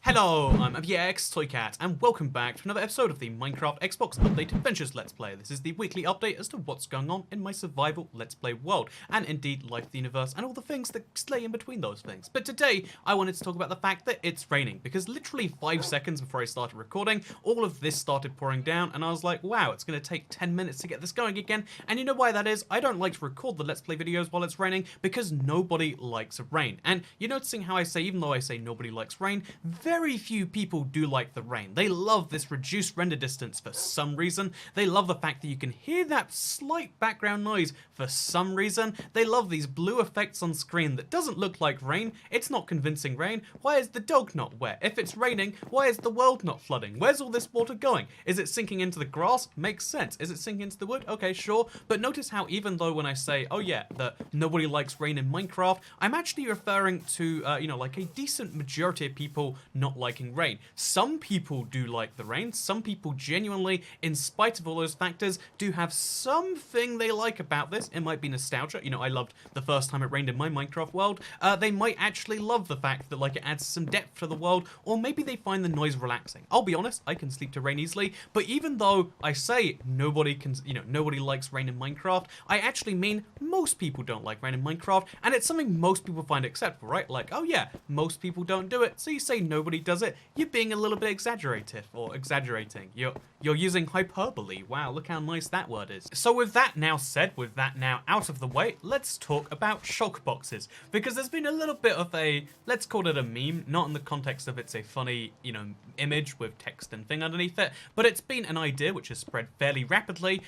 Hello, I'm Toycat, and welcome back to another episode of the Minecraft Xbox Update Adventures Let's Play. This is the weekly update as to what's going on in my survival Let's Play world, and indeed life, the universe, and all the things that lay in between those things. But today, I wanted to talk about the fact that it's raining, because literally 5 seconds before I started recording, all of this started pouring down, and I was like, wow, it's going to take 10 minutes to get this going again. And you know why that is? I don't like to record the Let's Play videos while it's raining, because nobody likes rain. And you're noticing how I say, even though I say nobody likes rain, very few people do like the rain. They love this reduced render distance for some reason. They love the fact that you can hear that slight background noise for some reason. They love these blue effects on screen that doesn't look like rain. It's not convincing rain. Why is the dog not wet? If it's raining, why is the world not flooding? Where's all this water going? Is it sinking into the grass? Makes sense. Is it sinking into the wood? Okay, sure. But notice how even though when I say, oh yeah, that nobody likes rain in Minecraft, I'm actually referring to, like a decent majority of people not liking rain. Some people do like the rain. Some people genuinely, in spite of all those factors, do have something they like about this. It might be nostalgia. You know, I loved the first time it rained in my Minecraft world. They might actually love the fact that like it adds some depth to the world, or maybe they find the noise relaxing. I'll be honest, I can sleep to rain easily, but even though I say nobody likes rain in Minecraft, I actually mean most people don't like rain in Minecraft, and it's something most people find acceptable, right? Like, oh yeah, most people don't do it, so you say nobody does it, you're being a little bit exaggerative, or exaggerating. You're using hyperbole. Wow, look how nice that word is. So with that now said, with that now out of the way, let's talk about shulker boxes, because there's been a little bit of a, let's call it a meme, not in the context of it's a funny, image with text and thing underneath it, but it's been an idea which has spread fairly rapidly,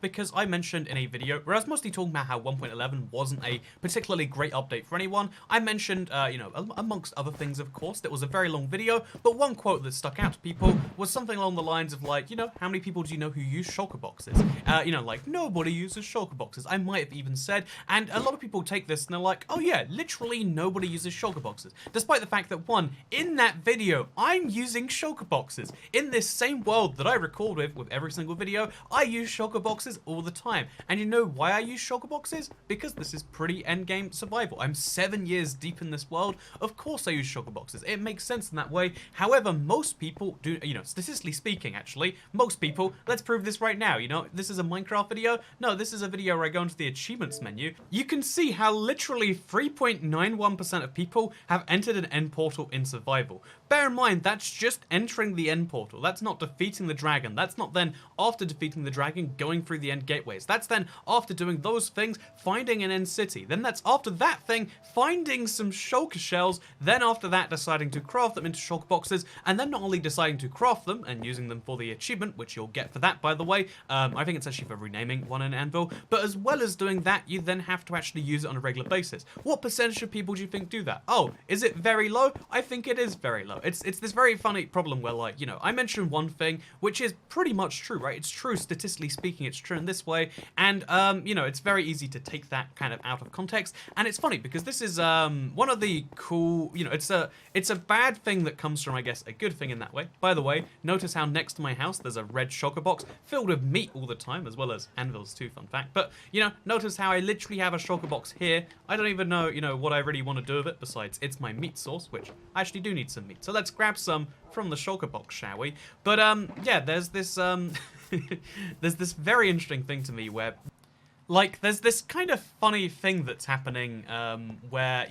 because I mentioned in a video where I was mostly talking about how 1.11 wasn't a particularly great update for anyone. I mentioned, amongst other things, of course, that was a very long video, but one quote that stuck out to people was something along the lines of like, how many people do you know who use shulker boxes? Like nobody uses shulker boxes. I might have even said, and a lot of people take this and they're like, oh yeah, literally nobody uses shulker boxes. Despite the fact that one, in that video, I'm using shulker boxes. In this same world that I record with every single video, I use shulker boxes all the time. And you know why I use shulker boxes? Because this is pretty endgame survival. I'm 7 years deep in this world. Of course I use shulker boxes. It makes sense in that way. However, most people do, statistically speaking, actually, most people, let's prove this right now, this is a Minecraft video. No, this is a video where I go into the achievements menu. You can see how literally 3.91% of people have entered an end portal in survival. Bear in mind, that's just entering the end portal. That's not defeating the dragon. That's not then, after defeating the dragon, going through the end gateways. That's then, after doing those things, finding an end city. Then that's after that thing, finding some shulker shells. Then after that, deciding to craft them into shulker boxes. And then not only deciding to craft them and using them for the achievement, which you'll get for that, by the way. I think it's actually for renaming one in Anvil. But as well as doing that, you then have to actually use it on a regular basis. What percentage of people do you think do that? Oh, is it very low? I think it is very low. It's this very funny problem where, like, I mentioned one thing, which is pretty much true, right? It's true, statistically speaking, it's true in this way. And, it's very easy to take that kind of out of context. And it's funny because this is one of the cool, it's a bad thing that comes from, I guess, a good thing in that way. By the way, notice how next to my house there's a red shulker box filled with meat all the time, as well as anvils too, fun fact. But, notice how I literally have a shulker box here. I don't even know, what I really want to do with it, besides it's my meat source, which I actually do need some meat. So let's grab some from the shulker box, shall we? But, yeah, there's this, there's this very interesting thing to me where, like, there's this kind of funny thing that's happening, where,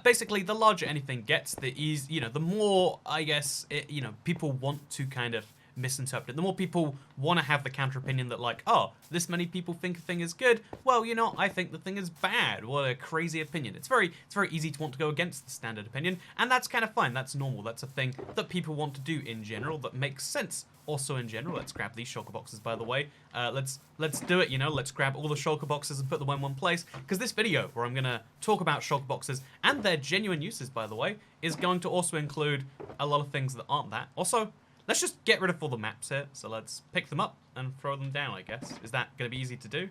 basically, the larger anything gets, the more, I guess, people want to kind of misinterpret it. The more people want to have the counter opinion that, like, oh, this many people think a thing is good, well, I think the thing is bad. What a crazy opinion. It's very easy to want to go against the standard opinion, and that's kind of fine. That's normal. That's a thing that people want to do in general that makes sense. Also in general, let's grab these shulker boxes, by the way. Let's do it, let's grab all the shulker boxes and put them in one place, because this video, where I'm going to talk about shulker boxes and their genuine uses, by the way, is going to also include a lot of things that aren't that. Also, let's just get rid of all the maps here, so let's pick them up and throw them down, I guess. Is that going to be easy to do?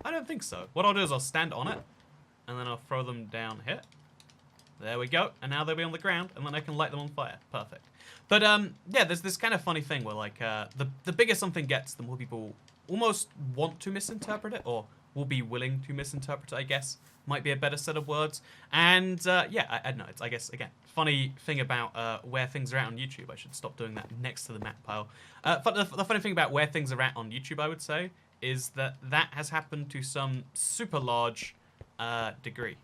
I don't think so. What I'll do is I'll stand on it, and then I'll throw them down here. There we go, and now they'll be on the ground, and then I can light them on fire. Perfect. But, yeah, there's this kind of funny thing where, like, the bigger something gets, the more people almost want to misinterpret it, or will be willing to misinterpret it, I guess. might be a better set of words. And yeah, I don't know. It's, I guess, again, funny thing about where things are at on YouTube. I should stop doing that next to the map pile. The funny thing about where things are at on YouTube, I would say, is that has happened to some super large degree.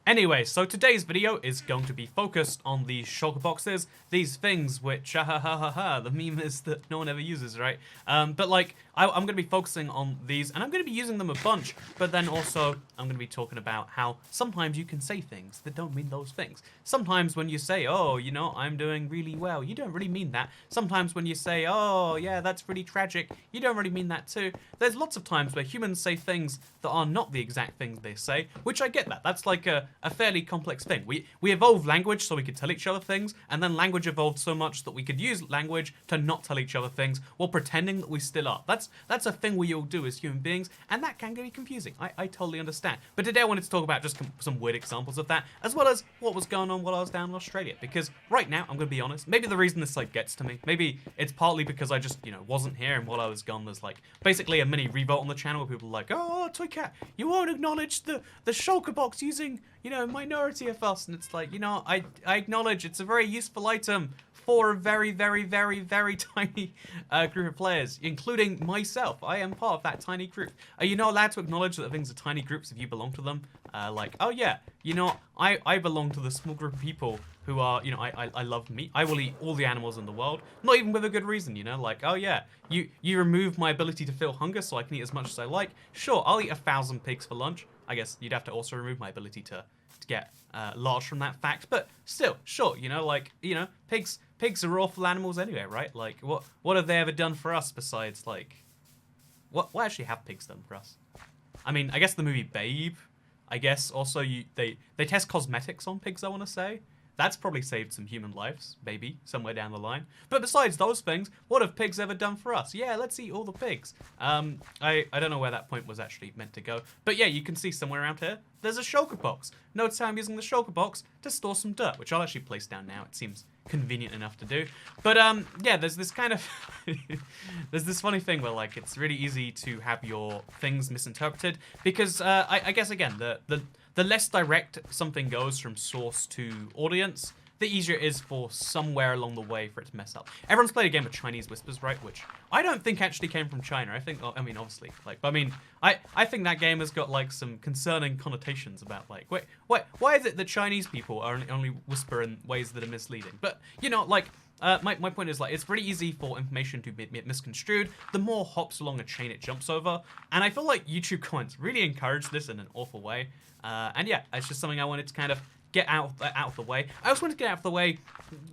Anyway, so today's video is going to be focused on these shulker boxes, these things which, the meme is that no one ever uses, right? But like, I'm going to be focusing on these, and I'm going to be using them a bunch, but then also I'm going to be talking about how sometimes you can say things that don't mean those things. Sometimes when you say, oh, you know, I'm doing really well, you don't really mean that. Sometimes when you say, oh, yeah, that's really tragic, you don't really mean that too. There's lots of times where humans say things that are not the exact things they say, which I get that. That's like a fairly complex thing. We evolved language so we could tell each other things, and then language evolved so much that we could use language to not tell each other things while pretending that we still are. That's a thing we all do as human beings, and that can be confusing. I totally understand. But today I wanted to talk about just some weird examples of that, as well as what was going on while I was down in Australia. Because right now, I'm going to be honest, maybe the reason this like gets to me, maybe it's partly because I just, you know, wasn't here, and while I was gone, there's like basically a mini revolt on the channel where people are like, oh, Toy Cat, you won't acknowledge the shulker box using, you know, minority of us. And it's like, you know, I acknowledge it's a very useful item for a very, very, very, very tiny group of players, including myself. I am part of that tiny group. Are you not allowed to acknowledge that things are tiny groups if you belong to them? Like, oh yeah, you know, I belong to the small group of people who are, you know, I love meat. I will eat all the animals in the world, not even with a good reason, you know, like, oh yeah, you remove my ability to feel hunger so I can eat as much as I like. Sure, I'll eat 1,000 pigs for lunch. I guess you'd have to also remove my ability to get large from that fact, but still, sure, you know, like, you know, pigs are awful animals anyway, right? Like, what have they ever done for us besides, like, what actually have pigs done for us? I mean, I guess the movie Babe, I guess also they test cosmetics on pigs, I want to say. That's probably saved some human lives, maybe, somewhere down the line. But besides those things, what have pigs ever done for us? Yeah, let's eat all the pigs. I don't know where that point was actually meant to go. But yeah, you can see somewhere around here, there's a shulker box. Notice how I'm using the shulker box to store some dirt, which I'll actually place down now. It seems convenient enough to do. But yeah, there's this kind of there's this funny thing where like it's really easy to have your things misinterpreted because I guess again the less direct something goes from source to audience, the easier it is for somewhere along the way for it to mess up. Everyone's played a game of Chinese Whispers, right? Which I don't think actually came from China. I think, I mean, obviously, like, I mean, I think that game has got like some concerning connotations about like, wait, why is it that Chinese people are only whisper in ways that are misleading? But you know, like. My point is, like, it's pretty easy for information to be misconstrued the more hops along a chain it jumps over, and I feel like YouTube comments really encourage this in an awful way, and yeah, it's just something I wanted to kind of get out of the way. I also wanted to get out of the way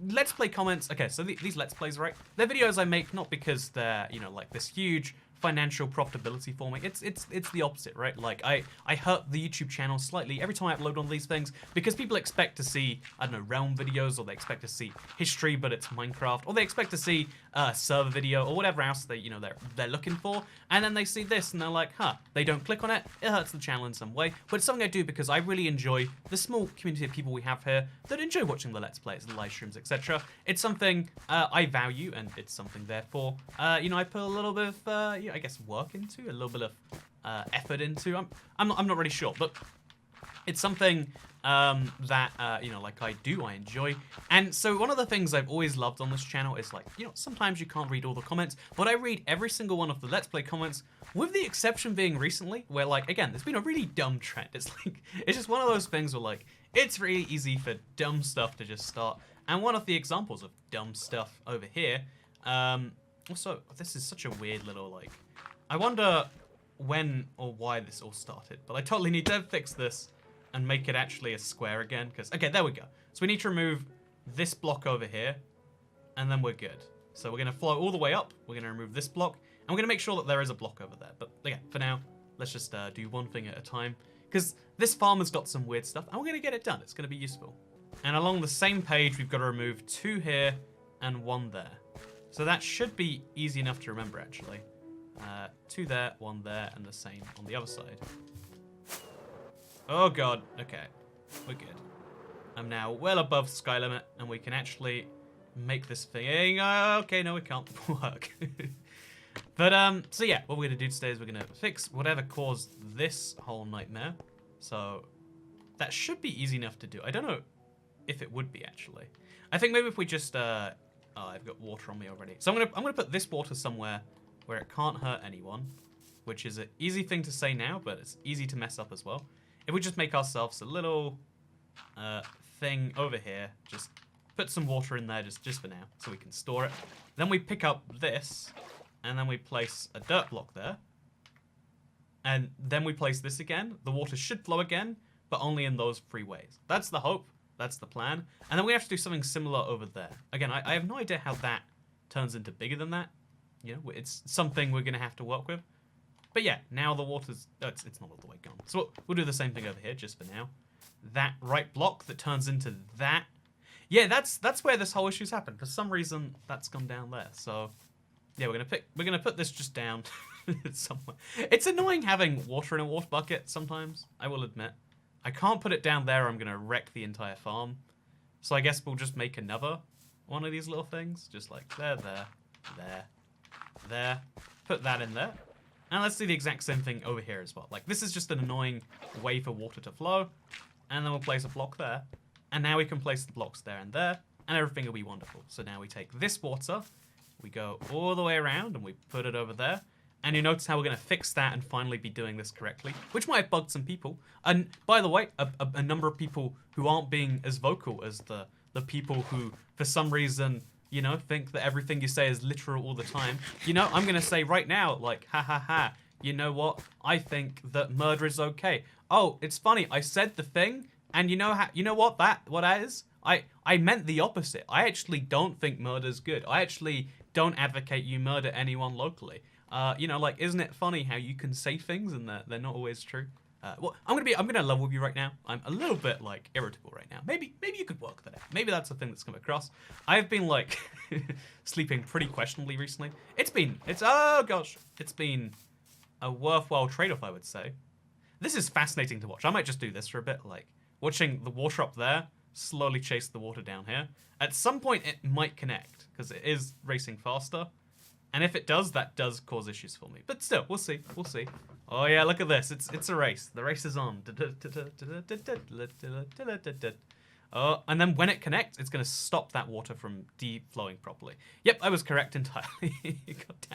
Let's Play comments. Okay, so these Let's Plays, right, they're videos I make not because they're, you know, like this huge financial profitability for me. It's the opposite, right? Like I hurt the YouTube channel slightly every time I upload on these things because people expect to see, I don't know, realm videos, or they expect to see history but it's Minecraft, or they expect to see a server video or whatever else they, you know, they're looking for, and then they see this and they're like, huh, they don't click on it, it hurts the channel in some way. But it's something I do because I really enjoy the small community of people we have here that enjoy watching the Let's Plays, the live streams, etc. It's something I value, and it's something therefore you know, I put a little bit of I guess work into, a little bit of effort into. I'm not really sure, but it's something that you know, like I enjoy. And so one of the things I've always loved on this channel is, like, you know, sometimes you can't read all the comments, but I read every single one of the Let's Play comments, with the exception being recently, where, like, again, there's been a really dumb trend. It's like, it's just one of those things where, like, it's really easy for dumb stuff to just start. And one of the examples of dumb stuff over here, also, this is such a weird little, like, I wonder when or why this all started, but I totally need to fix this and make it actually a square again, because, okay, there we go. So we need to remove this block over here, and then we're good. So we're going to flow all the way up, we're going to remove this block, and we're going to make sure that there is a block over there. But again, for now, let's just do one thing at a time, because this farm has got some weird stuff, and we're going to get it done. It's going to be useful. And along the same page, we've got to remove 2 here and 1 there. So that should be easy enough to remember, actually. 2 there, 1 there, and the same on the other side. Oh god, okay, we're good. I'm now well above sky limit, and we can actually make this thing. Okay, no, we can't work. But so yeah, what we're gonna do today is we're gonna fix whatever caused this whole nightmare. So that should be easy enough to do. I don't know if it would be, actually. I think maybe if we just... oh, I've got water on me already. So I'm gonna put this water somewhere where it can't hurt anyone, which is an easy thing to say now, but it's easy to mess up as well. If we just make ourselves a little thing over here, just put some water in there just for now, so we can store it. Then we pick up this, and then we place a dirt block there. And then we place this again. The water should flow again, but only in those 3 ways. That's the hope. That's the plan. And then we have to do something similar over there. Again, I have no idea how that turns into bigger than that. You know, it's something we're going to have to work with. But yeah, now the water's... Oh, it's not all the way gone. So we'll do the same thing over here, just for now. That right block that turns into that. Yeah, that's where this whole issue's happened. For some reason, that's gone down there. So yeah, we're gonna put this just down somewhere. It's annoying having water in a water bucket sometimes, I will admit. I can't put it down there or I'm gonna wreck the entire farm. So I guess we'll just make another one of these little things. Just like there. Put that in there. And let's do the exact same thing over here as well. Like, this is just an annoying way for water to flow. And then we'll place a block there. And now we can place the blocks there, and everything will be wonderful. So now we take this water, we go all the way around, and we put it over there. And you notice how we're going to fix that and finally be doing this correctly, which might have bugged some people. And by the way, a number of people who aren't being as vocal as the people who, for some reason, you know, think that everything you say is literal all the time. You know, I'm going to say right now, like, ha ha ha, you know what? I think that murder is okay. Oh, it's funny. I said the thing, and you know what that is? I meant the opposite. I actually don't think murder's good. I actually don't advocate you murder anyone locally. You know, like, isn't it funny how you can say things and they're not always true? Well, I'm gonna level with you right now. I'm a little bit like irritable right now. Maybe you could work that out. Maybe that's the thing that's come across. I've been like sleeping pretty questionably recently. It's been a worthwhile trade-off, I would say. This is fascinating to watch. I might just do this for a bit, like watching the water up there slowly chase the water down here. At some point, it might connect because it is racing faster. And if it does, that does cause issues for me. But still, we'll see. We'll see. Oh yeah, look at this. It's a race. The race is on. Oh, and then when it connects, it's going to stop that water from flowing properly. Yep, I was correct entirely. God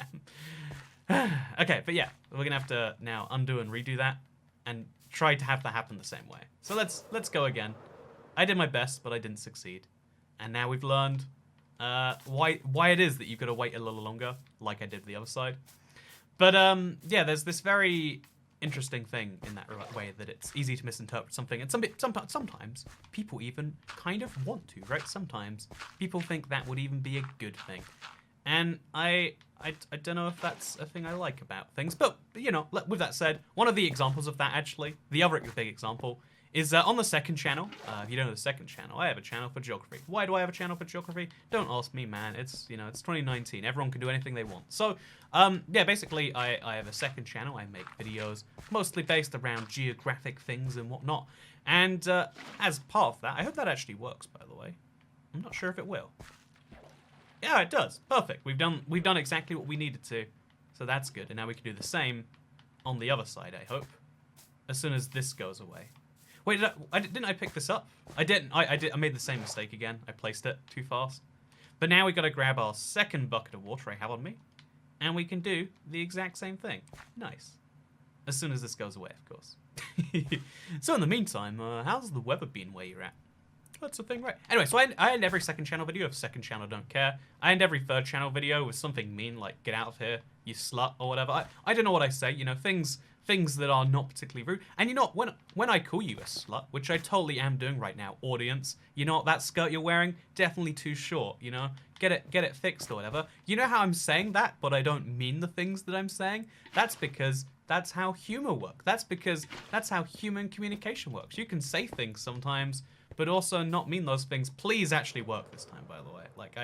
damn. Okay, but yeah, we're going to have to now undo and redo that and try to have that happen the same way. So let's go again. I did my best, but I didn't succeed. And now we've learned why it is that you've got to wait a little longer, like I did the other side. But yeah, there's this very interesting thing in that way that it's easy to misinterpret something, and sometimes people even kind of want to, right? Sometimes people think that would even be a good thing, and I don't know if that's a thing I like about things. But you know, with that said, one of the examples of that, actually, the other big example, is on the second channel. If you don't know the second channel, I have a channel for geography. Why do I have a channel for geography? Don't ask me, man. It's, you know, it's 2019. Everyone can do anything they want. So, yeah, basically, I have a second channel. I make videos mostly based around geographic things and whatnot. And as part of that, I hope that actually works, by the way. I'm not sure if it will. Yeah, it does. Perfect. We've done exactly what we needed to. So that's good. And now we can do the same on the other side, I hope. As soon as this goes away. Wait, didn't I pick this up? I didn't. I made the same mistake again. I placed it too fast. But now we got to grab our second bucket of water I have on me, and we can do the exact same thing. Nice. As soon as this goes away, of course. So in the meantime, how's the weather been where you're at? That's the thing, right? Anyway, so I end every second channel video if second channel don't care. I end every third channel video with something mean like "get out of here, you slut" or whatever. I don't know what I say. You know, things that are not particularly rude. And you know, when I call you a slut, which I totally am doing right now, audience, you know what, that skirt you're wearing, definitely too short, you know? Get it fixed or whatever. You know how I'm saying that, but I don't mean the things that I'm saying? That's because that's how humor works. That's because that's how human communication works. You can say things sometimes, but also not mean those things. Please actually work this time, by the way. Like,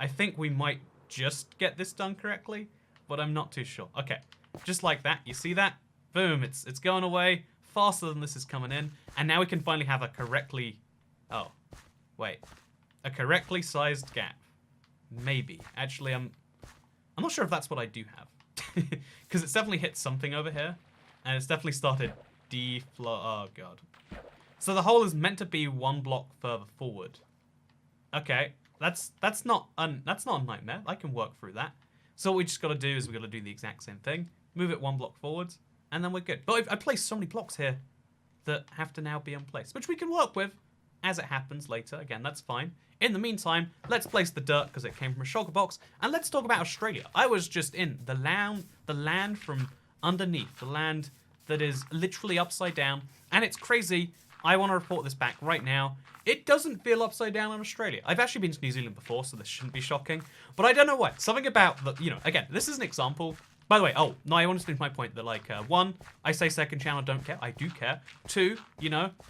I think we might just get this done correctly, but I'm not too sure. Okay, just like that, you see that? Boom, it's going away faster than this is coming in. And now we can finally have a correctly... Oh, wait. A correctly sized gap. Maybe. Actually, I'm not sure if that's what I do have. Because it's definitely hit something over here. And it's definitely started Oh, God. So the hole is meant to be 1 block further forward. Okay, that's not a nightmare. I can work through that. So what we just got to do is we got to do the exact same thing. Move it 1 block forwards, and then we're good. But I placed so many blocks here that have to now be unplaced, which we can work with as it happens later. Again, that's fine. In the meantime, let's place the dirt because it came from a shulker box, and let's talk about Australia. I was just in the land from underneath, the land that is literally upside down, and it's crazy. I want to report this back right now. It doesn't feel upside down in Australia. I've actually been to New Zealand before, so this shouldn't be shocking. But I don't know why. Something about the, again, this is an example. By the way, no, I want to finish my point that, like, 1, I say second channel, don't care. I do care. 2,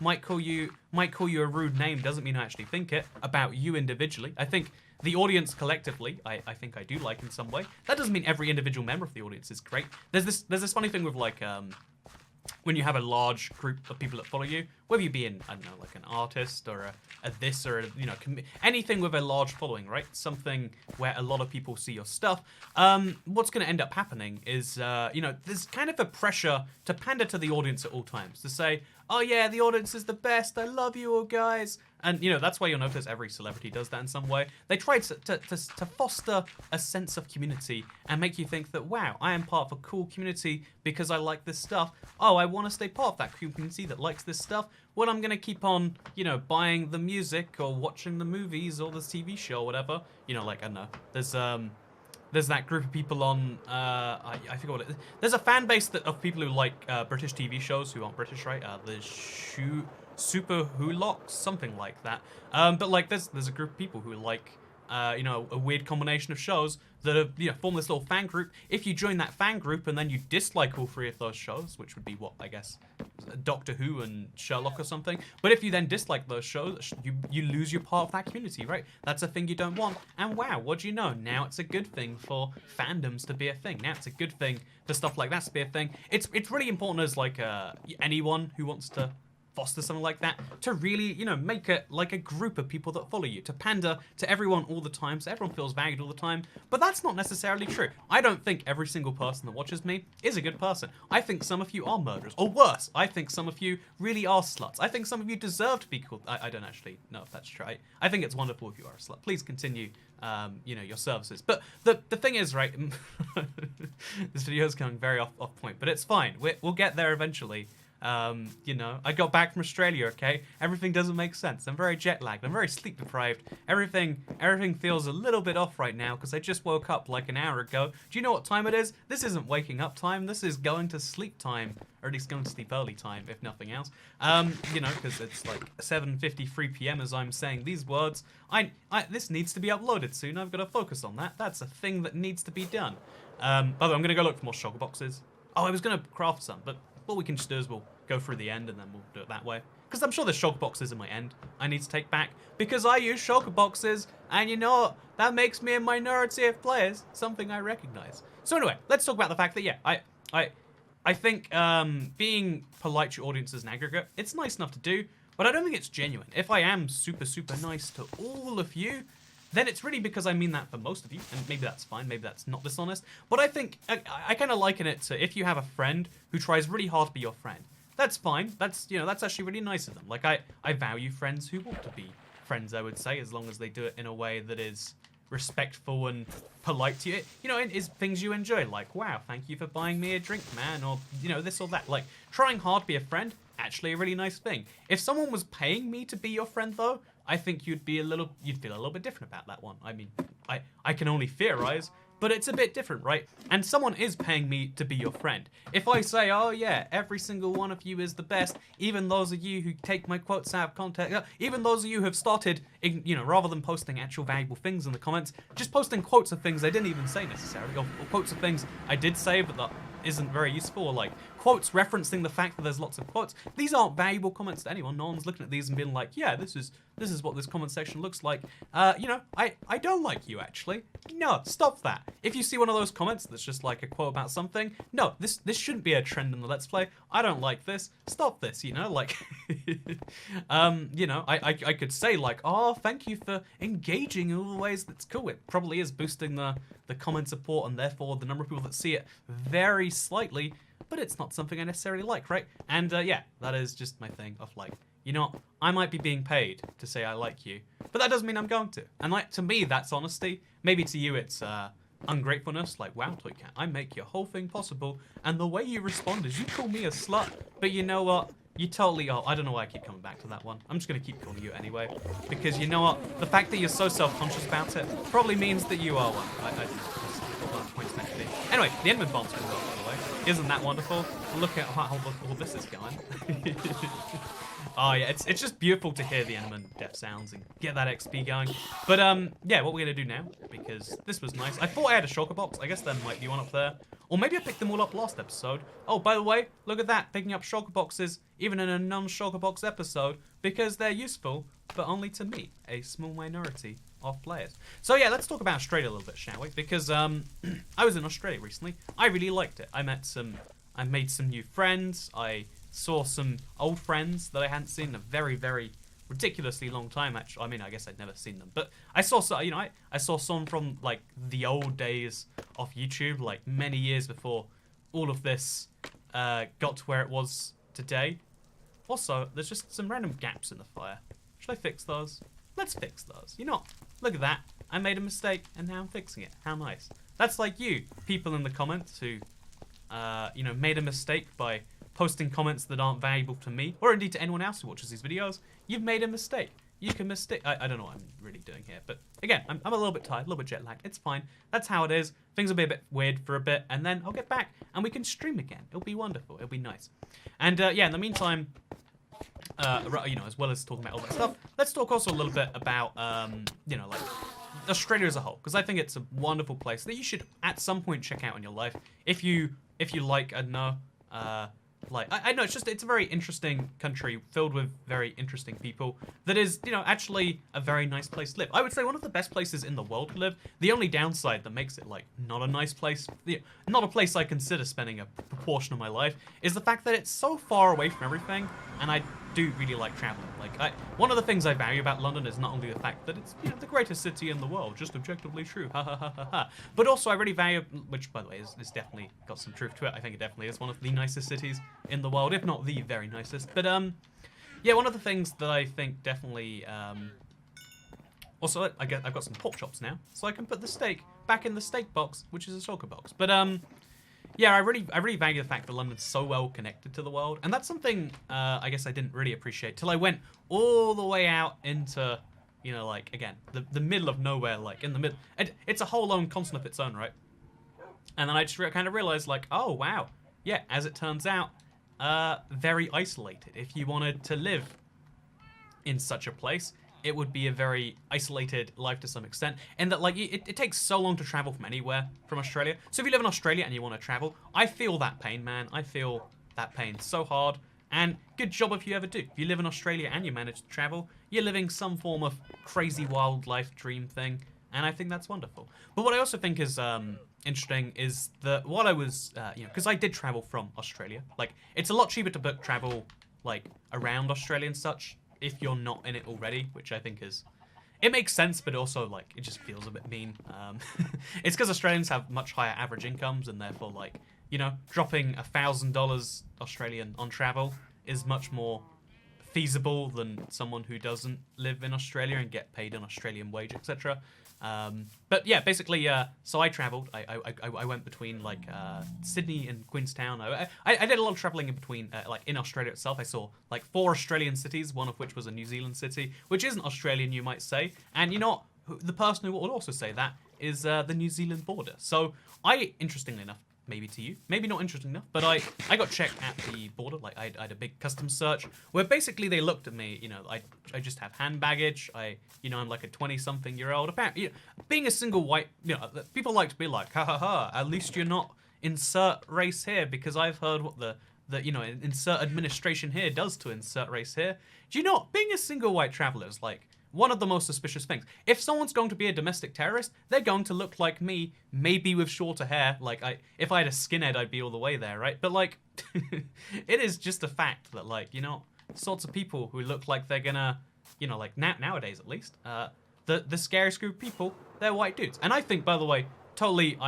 might call you a rude name, doesn't mean I actually think it about you individually. I think the audience collectively, I think I do like in some way. That doesn't mean every individual member of the audience is great. There's this funny thing with, like, when you have a large group of people that follow you, whether you be in, I don't know, like an artist or a this or anything with a large following, right? Something where a lot of people see your stuff. What's going to end up happening is, there's kind of a pressure to pander to the audience at all times. To say, oh yeah, the audience is the best. I love you all, guys. And, that's why you'll notice every celebrity does that in some way. They try to foster a sense of community and make you think that, wow, I am part of a cool community because I like this stuff. Oh, I want to stay part of that community that likes this stuff. Well, I'm going to keep on, buying the music or watching the movies or the TV show or whatever. I don't know. There's that group of people on, I forget what it is. There's a fan base of people who like British TV shows who aren't British, right? The Super Hulocks, something like that. But like, there's a group of people who like, a weird combination of shows that have, formed this little fan group. If you join that fan group and then you dislike all 3 of those shows, which would be what, I guess, Doctor Who and Sherlock or something. But if you then dislike those shows, you lose your part of that community, right? That's a thing you don't want. And wow, what do you know? Now it's a good thing for fandoms to be a thing. Now it's a good thing for stuff like that to be a thing. It's really important as like anyone who wants to foster something like that, to really, make it like a group of people that follow you, to pander to everyone all the time, so everyone feels valued all the time. But that's not necessarily true. I don't think every single person that watches me is a good person. I think some of you are murderers, or worse, I think some of you really are sluts. I think some of you deserve to be called. I don't actually know if that's true. I think it's wonderful if you are a slut. Please continue, your services. But the thing is, right, this video is going very off point, but it's fine. We'll get there eventually. I got back from Australia, okay? Everything doesn't make sense. I'm very jet lagged. I'm very sleep deprived. Everything feels a little bit off right now because I just woke up like an hour ago. Do you know what time it is? This isn't waking up time. This is going to sleep time, or at least going to sleep early time, if nothing else. Because it's like 7:53 p.m. as I'm saying these words. This needs to be uploaded soon. I've got to focus on that. That's a thing that needs to be done. By the way, I'm going to go look for more shulker boxes. Oh, I was going to craft some, but what we can just do is we'll go through the end and then we'll do it that way. Because I'm sure there's shulker boxes in my end I need to take back. Because I use shulker boxes, and you know what? That makes me a minority of players, something I recognize. So anyway, let's talk about the fact that, yeah, I think being polite to your audience as an aggregate, it's nice enough to do, but I don't think it's genuine. If I am super, super nice to all of you, then it's really because I mean that for most of you, and maybe that's fine, maybe that's not dishonest, but I think, I kind of liken it to if you have a friend who tries really hard to be your friend. That's fine, that's actually really nice of them. Like, I value friends who want to be friends, I would say, as long as they do it in a way that is respectful and polite to you. It is things you enjoy, like, wow, thank you for buying me a drink, man, or, this or that. Like, trying hard to be a friend, actually a really nice thing. If someone was paying me to be your friend, though, I think you'd feel a little bit different about that one. I mean, I can only theorize, but it's a bit different, right? And someone is paying me to be your friend. If I say, oh yeah, every single one of you is the best, even those of you who take my quotes out of context, even those of you who have started, rather than posting actual valuable things in the comments, just posting quotes of things I didn't even say necessarily, or quotes of things I did say, but that isn't very useful, or like quotes referencing the fact that there's lots of quotes. These aren't valuable comments to anyone. No one's looking at these and being like, yeah, this is what this comment section looks like. I don't like you, actually. No, stop that. If you see one of those comments that's just like a quote about something, no, this shouldn't be a trend in the Let's Play. I don't like this. Stop this, like, I could say like, oh, thank you for engaging in all the ways that's cool. It probably is boosting the comment support and therefore the number of people that see it very slightly. but it's not something I necessarily like, right? And yeah, that is just my thing of like, you know, I might be being paid to say I like you, but that doesn't mean I'm going to. And like, to me, that's honesty. Maybe to you, it's ungratefulness. Like, wow, Toy Cat, I make your whole thing possible, and the way you respond is you call me a slut, but you know what? You totally are. I don't know why I keep coming back to that one. I'm just going to keep calling you anyway. Because you know what? The fact that you're so self-conscious about it probably means that you are one. I think that's points next thing. Anyway, the Enderman bomb's going well, by the way. Isn't that wonderful? Look at how all this is going. Oh yeah, it's just beautiful to hear the Enderman death sounds and get that XP going. But yeah, what we're going to do now, because this was nice. I thought I had a shulker box. I guess there might be one up there. Or maybe I picked them all up last episode. Oh, by the way, look at that. Picking up shulker boxes, even in a non-shulker box episode, because they're useful, but only to me, a small minority of players. So yeah, let's talk about Australia a little bit, shall we? Because I was in Australia recently. I really liked it. I made some new friends. I saw some old friends that I hadn't seen in a very, very ridiculously long time. Actually, I mean, I guess I'd never seen them, but I saw, you know, I saw someone from like the old days of YouTube, like many years before all of this got to where it was today. Also, there's just some random gaps in the fire. Should I fix those? Let's fix those. You know, look at that. I made a mistake and now I'm fixing it. How nice. That's like you, people in the comments who, you know, made a mistake by posting comments that aren't valuable to me, or indeed to anyone else who watches these videos. You've made a mistake. You can mistake. I don't know what I'm really doing here, but again, I'm a little bit tired, a little bit jet lagged. It's fine. That's how it is. Things will be a bit weird for a bit, and then I'll get back and we can stream again. It'll be wonderful. It'll be nice. And yeah, in the meantime, you know, as well as talking about all that stuff, let's talk also a little bit about, you know, like Australia as a whole, because I think it's a wonderful place that you should at some point check out in your life if you like, I don't know, like, I know, it's a very interesting country filled with very interesting people that is, you know, actually a very nice place to live. I would say one of the best places in the world to live. The only downside that makes it, like, not a nice place, not a place I consider spending a proportion of my life, is the fact that it's so far away from everything, and I do really like traveling. Like, one of the things I value about London is not only the fact that it's, you know, the greatest city in the world, just objectively true, ha ha ha ha ha, but also I really value, which by the way is definitely got some truth to it. I think it definitely is one of the nicest cities in the world, if not the very nicest. But yeah, one of the things that I think definitely, also I've got some pork chops now, so I can put the steak back in the steak box, which is a shulker box. But yeah, I really value the fact that London's so well connected to the world, and that's something I guess I didn't really appreciate till I went all the way out into, you know, like, again, the middle of nowhere, like in the middle. It's a whole own continent of its own, right? And then I just kind of realized, like, oh wow, yeah, as it turns out, very isolated. If you wanted to live in such a place, it would be a very isolated life to some extent, and that, like, it takes so long to travel from anywhere from Australia. So if you live in Australia and you want to travel, I feel that pain, man. I feel that pain so hard, and good job if you ever do. If you live in Australia and you manage to travel, you're living some form of crazy wildlife dream thing, and I think that's wonderful. But what I also think is interesting is that what I was, you know, because I did travel from Australia. Like, it's a lot cheaper to book travel, like, around Australia and such, if you're not in it already, which I think is, it makes sense, but also, like, it just feels a bit mean. It's because Australians have much higher average incomes, and therefore, like, you know, dropping $1,000 Australian on travel is much more feasible than someone who doesn't live in Australia and get paid an Australian wage, etc. But yeah, basically, so I travelled. I went between, like, Sydney and Queenstown. I did a lot of travelling in between, like, in Australia itself. I saw, like, 4 Australian cities, one of which was a New Zealand city, which isn't Australian, you might say. And you know what? The person who would also say that is the New Zealand border. So I, interestingly enough, maybe to you, maybe not interesting enough, but I got checked at the border. Like, I had a big customs search where basically they looked at me. You know, I just have hand baggage. You know, I'm like a 20-something-year-old. Apparently, you know, being a single white, you know, people like to be like, ha ha ha, at least you're not insert race here, because I've heard what the you know, insert administration here does to insert race here. Do you know what? Being a single white traveler is, like, one of the most suspicious things. If someone's going to be a domestic terrorist, they're going to look like me, maybe with shorter hair. Like, if I had a skinhead, I'd be all the way there, right? But, like, it is just a fact that, like, you know, sorts of people who look like they're gonna, you know, like, nowadays at least, the scariest group of people, they're white dudes. And I think, by the way, totally,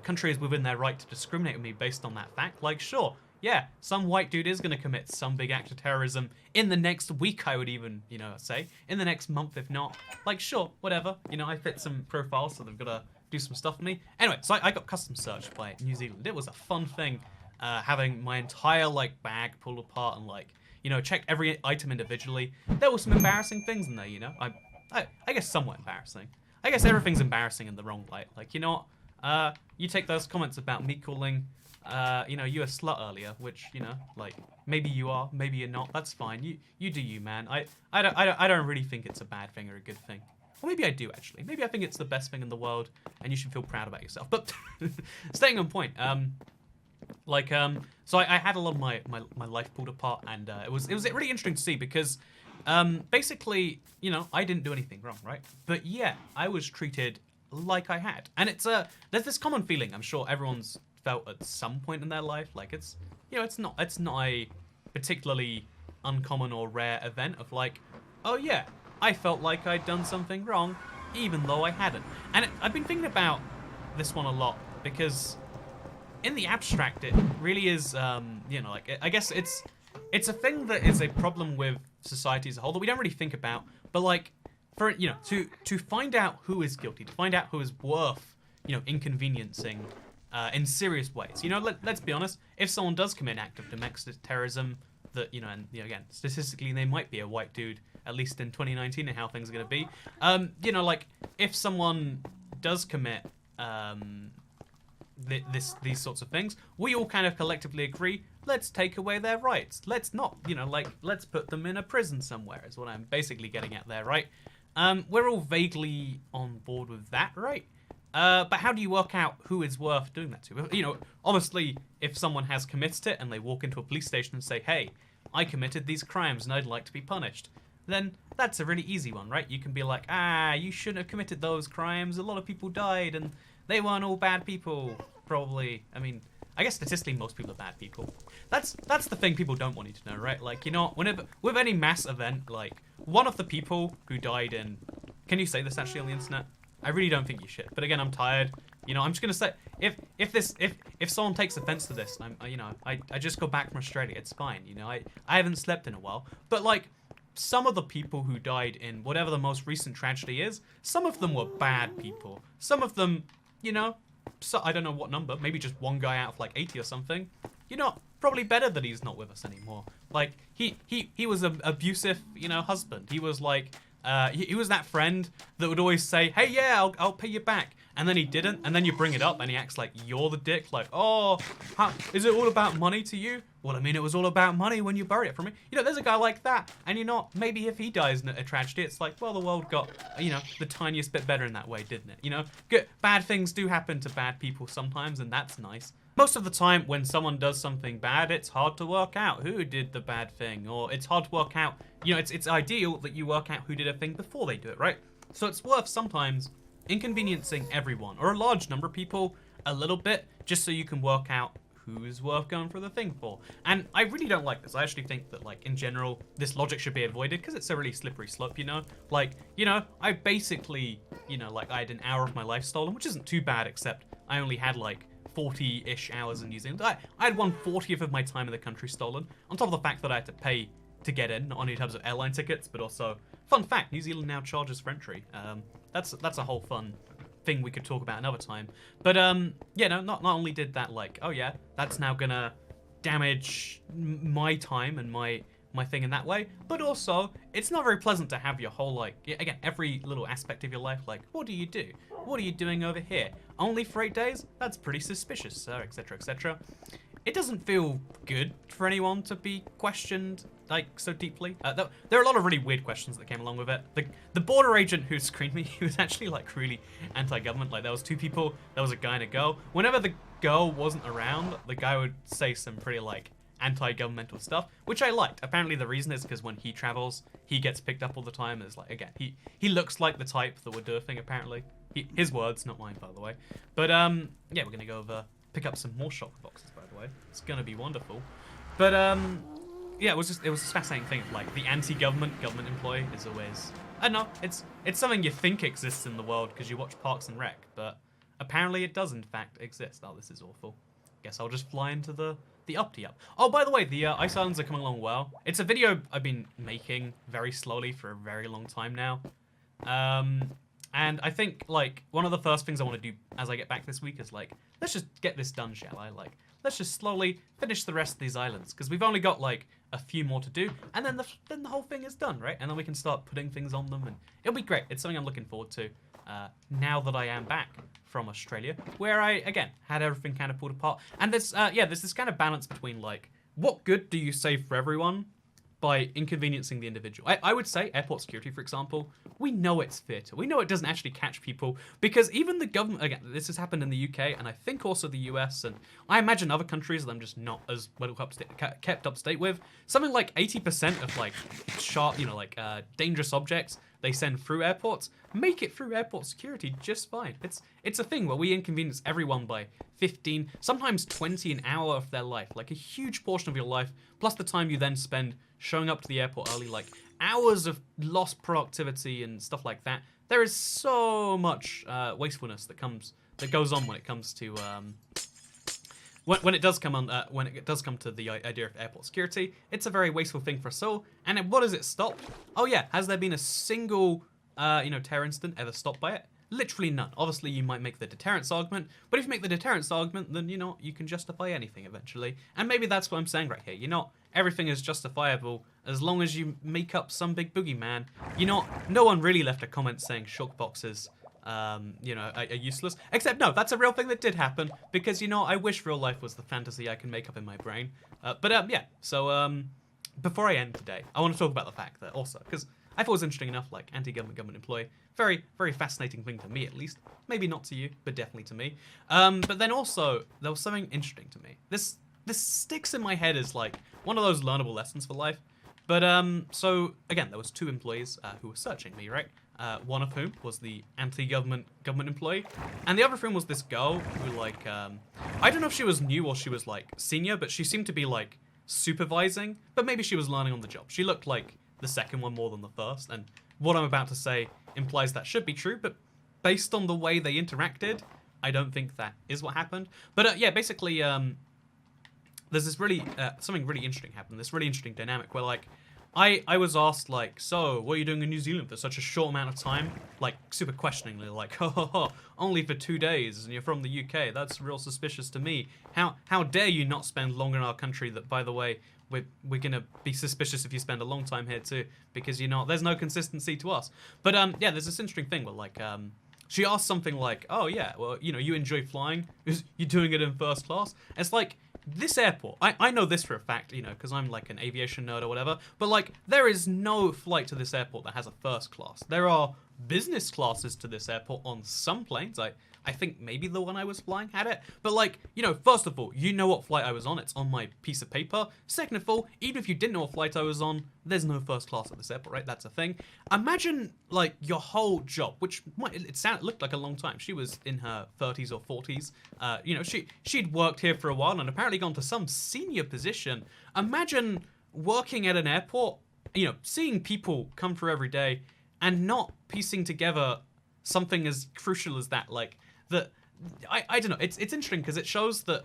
country is within their right to discriminate with me based on that fact. Like, sure, yeah, some white dude is going to commit some big act of terrorism in the next week, I would even, say. In the next month, if not. Like, sure, whatever. I fit some profiles, so they've got to do some stuff for me. Anyway, so I got custom searched by New Zealand. It was a fun thing, having my entire, bag pulled apart and, checked every item individually. There were some embarrassing things in there, I guess somewhat embarrassing. I guess everything's embarrassing in the wrong light. Like, you take those comments about me calling, you a slut earlier, which, maybe you are, maybe you're not. That's fine. You do you, man. I don't really think it's a bad thing or a good thing. Or maybe I do, actually. Maybe I think it's the best thing in the world, and you should feel proud about yourself. But staying on point, so I had a lot of my life pulled apart, and it was really interesting to see because, basically, I didn't do anything wrong, right? But yeah, I was treated like I had, and there's this common feeling I'm sure everyone's felt at some point in their life, like it's not a particularly uncommon or rare event of oh yeah, I felt like I'd done something wrong, even though I hadn't. And I've been thinking about this one a lot because, in the abstract, it really is, I guess it's a thing that is a problem with society as a whole that we don't really think about. But for to find out who is guilty, to find out who is worth inconveniencing in serious ways. Let's be honest. If someone does commit an act of domestic terrorism, that again, statistically they might be a white dude, at least in 2019 and how things are going to be. If someone does commit these sorts of things, we all kind of collectively agree, let's take away their rights. Let's not, let's put them in a prison somewhere, is what I'm basically getting at there, right? We're all vaguely on board with that, right? But how do you work out who is worth doing that to? Obviously, if someone has committed it and they walk into a police station and say, hey, I committed these crimes and I'd like to be punished, then that's a really easy one, right? You can be like, you shouldn't have committed those crimes. A lot of people died and they weren't all bad people, probably. I mean, I guess statistically most people are bad people. That's the thing people don't want you to know, right? Whenever, with any mass event, one of the people who died in... Can you say this actually on the internet? I really don't think you should. But again, I'm tired. I'm just gonna say, if someone takes offense to this, I just got back from Australia. It's fine. I haven't slept in a while. But some of the people who died in whatever the most recent tragedy is, some of them were bad people. Some of them, so I don't know what number. Maybe just one guy out of 80 or something. Probably better that he's not with us anymore. He was an abusive, husband. He was he was that friend that would always say, hey, yeah, I'll pay you back. And then he didn't. And then you bring it up and he acts like you're the dick. Oh, is it all about money to you? Well, I mean, it was all about money when you buried it from me. There's a guy like that. And maybe if he dies in a tragedy, it's well, the world got, the tiniest bit better in that way, didn't it? Good, bad things do happen to bad people sometimes, and that's nice. Most of the time, when someone does something bad, it's hard to work out who did the bad thing, or it's hard to work out, it's ideal that you work out who did a thing before they do it, right? So it's worth sometimes inconveniencing everyone, or a large number of people, a little bit, just so you can work out who's worth going for the thing for. And I really don't like this. I actually think that, in general, this logic should be avoided, because it's a really slippery slope, I basically, I had an hour of my life stolen, which isn't too bad, except I only had, 40-ish hours in New Zealand. I had 1/40th of my time in the country stolen, on top of the fact that I had to pay to get in, not only in terms of airline tickets, but also, fun fact, New Zealand now charges for entry. That's a whole fun thing we could talk about another time. But, not only did that, oh yeah, that's now gonna damage my time and my thing in that way, but also, it's not very pleasant to have your whole, again, every little aspect of your life, what do you do? What are you doing over here? Only for 8 days? That's pretty suspicious, sir, etc., etc. It doesn't feel good for anyone to be questioned, so deeply. There are a lot of really weird questions that came along with it. The border agent who screened me, he was actually, really anti-government. There was two people, there was a guy and a girl. Whenever the girl wasn't around, the guy would say some pretty, anti-governmental stuff, which I liked. Apparently the reason is because when he travels, he gets picked up all the time. As again, he looks like the type that would do a thing, apparently. His words, not mine, by the way. But, yeah, we're gonna go over, pick up some more Shulker boxes, by the way. It's gonna be wonderful. But, yeah, it was just a fascinating thing. The anti-government employee is always, I don't know, it's something you think exists in the world because you watch Parks and Rec, but apparently it does in fact exist. Oh, this is awful. Guess I'll just fly into the up. Oh, by the way, the ice islands are coming along well. It's a video I've been making very slowly for a very long time now. And I think, like, one of the first things I want to do as I get back this week is, like, let's just get this done, shall I? Like, let's just slowly finish the rest of these islands, because we've only got, like, a few more to do, and then the whole thing is done, right? And then we can start putting things on them, and it'll be great. It's something I'm looking forward to now that I am back from Australia, where I, again, had everything kind of pulled apart. And there's this kind of balance between, like, what good do you save for everyone by inconveniencing the individual? I would say airport security, for example, we know it's theatre. We know it doesn't actually catch people, because even the government, again, this has happened in the UK, and I think also the US, and I imagine other countries that I'm just not as well kept up to date with. Something like 80% of, like, dangerous objects they send through airports make it through airport security just fine. It's a thing where we inconvenience everyone by 15, sometimes 20 an hour of their life, like a huge portion of your life, plus the time you then spend showing up to the airport early, like hours of lost productivity and stuff like that. There is so much wastefulness that goes on when it comes to when it does come to the idea of airport security. It's a very wasteful thing for us all. And what has it stopped? Oh yeah, has there been a single terror incident ever stopped by it? Literally none. Obviously, you might make the deterrence argument, but if you make the deterrence argument, then, you can justify anything eventually. And maybe that's what I'm saying right here. Everything is justifiable as long as you make up some big boogeyman. No one really left a comment saying shulk boxes, are useless. Except, no, that's a real thing that did happen, because, I wish real life was the fantasy I can make up in my brain. So, before I end today, I want to talk about the fact that also, because I thought it was interesting enough, like, government employee. Very, very fascinating thing to me, at least. Maybe not to you, but definitely to me. But then also, there was something interesting to me. This sticks in my head as, like, one of those learnable lessons for life. But, so, again, there was two employees who were searching me, right? One of whom was the government employee. And the other thing was this girl who, like, I don't know if she was new or she was, like, senior, but she seemed to be, like, supervising. But maybe she was learning on the job. She looked like the second one more than the first, and what I'm about to say implies that should be true, but based on the way they interacted, I don't think that is what happened. But basically, there's this really, something really interesting happened, this really interesting dynamic where, like, I was asked, like, so, what are you doing in New Zealand for such a short amount of time? Like, super questioningly, like, only for 2 days, and you're from the UK, that's real suspicious to me. How dare you not spend longer in our country that, by the way, we're gonna be suspicious if you spend a long time here too, because there's no consistency to us. But there's this interesting thing where, like, she asked something like, oh yeah, well, you enjoy flying? You're doing it in first class? And it's like, this airport, I know this for a fact, because I'm like an aviation nerd or whatever, but, like, there is no flight to this airport that has a first class. There are business classes to this airport on some planes. I think maybe the one I was flying had it. But, like, first of all, what flight I was on. It's on my piece of paper. Second of all, even if you didn't know what flight I was on, there's no first class at this airport, right? That's a thing. Imagine, like, your whole job, which looked like a long time. She was in her 30s or 40s. She'd worked here for a while and apparently gone to some senior position. Imagine working at an airport, seeing people come through every day and not piecing together something as crucial as that. Like, I don't know, it's interesting because it shows that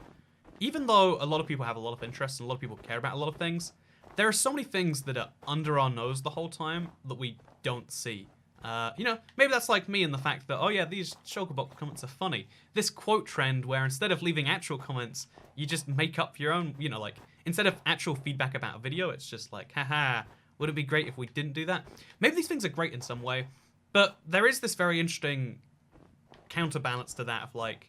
even though a lot of people have a lot of interests and a lot of people care about a lot of things, there are so many things that are under our nose the whole time that we don't see. Maybe that's like me and the fact that, oh yeah, these Shulker box comments are funny. This quote trend where instead of leaving actual comments, you just make up your own, like, instead of actual feedback about a video, it's just like, haha, would it be great if we didn't do that? Maybe these things are great in some way, but there is this very interesting counterbalance to that of, like,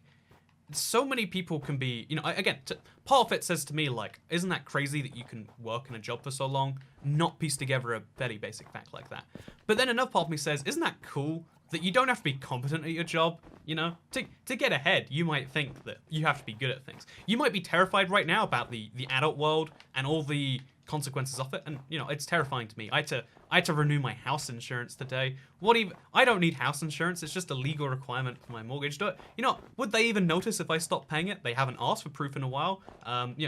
so many people can be, again, part of it says to me, like, isn't that crazy that you can work in a job for so long, not piece together a very basic fact like that? But then another part of me says, isn't that cool that you don't have to be competent at your job? To get ahead, you might think that you have to be good at things. You might be terrified right now about the adult world and all the consequences of it, and it's terrifying to me. I had to renew my house insurance today. I don't need house insurance. It's just a legal requirement for my mortgage. Would they even notice if I stopped paying it? They haven't asked for proof in a while.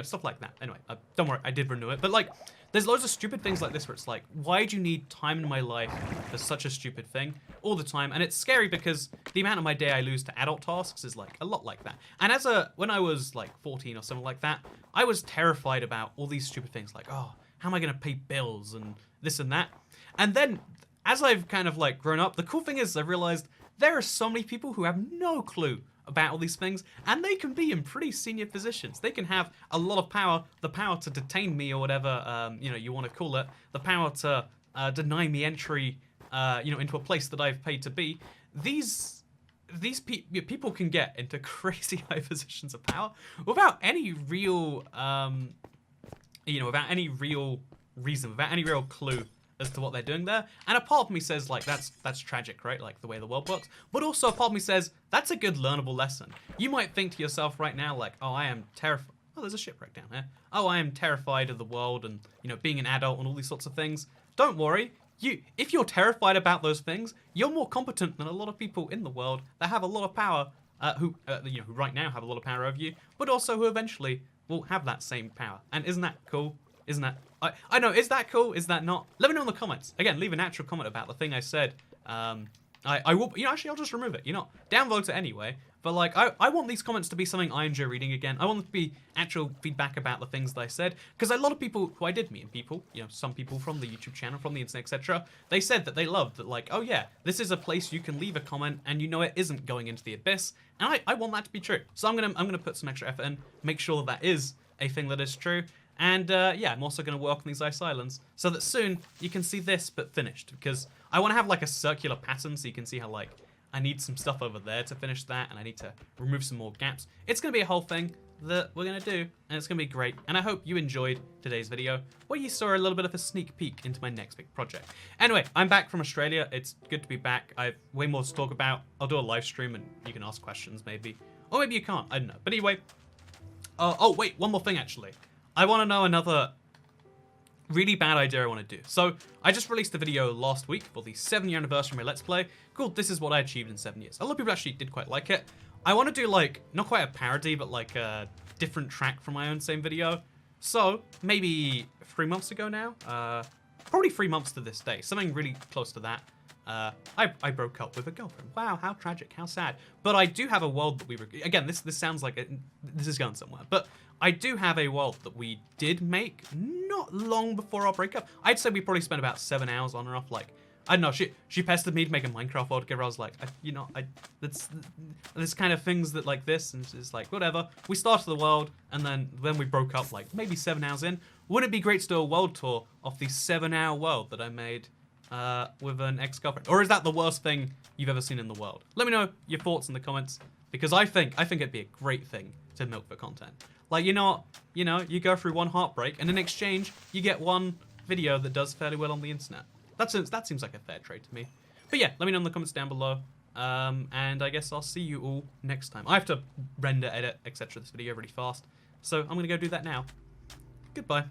Stuff like that. Anyway, don't worry, I did renew it. But, like, There's loads of stupid things like this where it's like, why do you need time in my life for such a stupid thing all the time? And it's scary because the amount of my day I lose to adult tasks is like a lot like that. And when I was like 14 or something like that, I was terrified about all these stupid things like, oh, how am I going to pay bills and this and that? And then as I've kind of like grown up, the cool thing is I've realized there are so many people who have no clue about all these things, and they can be in pretty senior positions. They can have a lot of power, the power to detain me or whatever, you want to call it, the power to deny me entry, into a place that I've paid to be. These people can get into crazy high positions of power without any real, without any real reason, without any real clue as to what they're doing there. And a part of me says, like, that's tragic, right? Like, the way the world works. But also a part of me says, that's a good learnable lesson. You might think to yourself right now, like, oh, I am terrified. Oh, there's a shipwreck down there. Oh, I am terrified of the world and, being an adult and all these sorts of things. Don't worry. If you're terrified about those things, you're more competent than a lot of people in the world that have a lot of power, who right now have a lot of power over you, but also who eventually will have that same power. And isn't that cool? Isn't that... I know, is that cool? Is that not? Let me know in the comments. Again, leave a natural comment about the thing I said. I will... actually, I'll just remove it. Downvote it anyway. But, like, I want these comments to be something I enjoy reading again. I want them to be actual feedback about the things that I said. Because a lot of people who I did meet, and people, some people from the YouTube channel, from the internet, etc., they said that they loved that, like, oh yeah, this is a place you can leave a comment and it isn't going into the abyss. And I want that to be true. So I'm gonna put some extra effort in, make sure that is a thing that is true. And I'm also going to work on these ice islands so that soon you can see this but finished, because I want to have like a circular pattern so you can see how like I need some stuff over there to finish that, and I need to remove some more gaps. It's going to be a whole thing that we're going to do, and it's going to be great. And I hope you enjoyed today's video where you saw a little bit of a sneak peek into my next big project. Anyway, I'm back from Australia. It's good to be back. I have way more to talk about. I'll do a live stream and you can ask questions maybe, or maybe you can't. I don't know. But anyway, oh wait, one more thing actually. I want to know another really bad idea I want to do. So, I just released a video last week for the 7-year anniversary of my Let's Play called This Is What I Achieved in 7 Years. A lot of people actually did quite like it. I want to do, like, not quite a parody, but like a different track from my own same video. So, maybe 3 months ago now, probably 3 months to this day, something really close to that. I broke up with a girlfriend. Wow, how tragic, how sad. But I do have a world that again, this sounds like this is going somewhere, but I do have a world that we did make not long before our breakup. I'd say we probably spent about 7 hours on and off. Like, I don't know, she pestered me to make a Minecraft world together. I was like, there's kind of things that like this, and it's like, whatever. We started the world, and then we broke up like maybe 7 hours in. Wouldn't it be great to do a world tour of the 7-hour world that I made with an ex-girlfriend? Or is that the worst thing you've ever seen in the world? Let me know your thoughts in the comments, because I think it'd be a great thing to milk for content. Like, you go through one heartbreak, and in exchange, you get one video that does fairly well on the internet. That seems like a fair trade to me. But yeah, let me know in the comments down below. And I guess I'll see you all next time. I have to render, edit, etc. this video really fast. So I'm going to go do that now. Goodbye.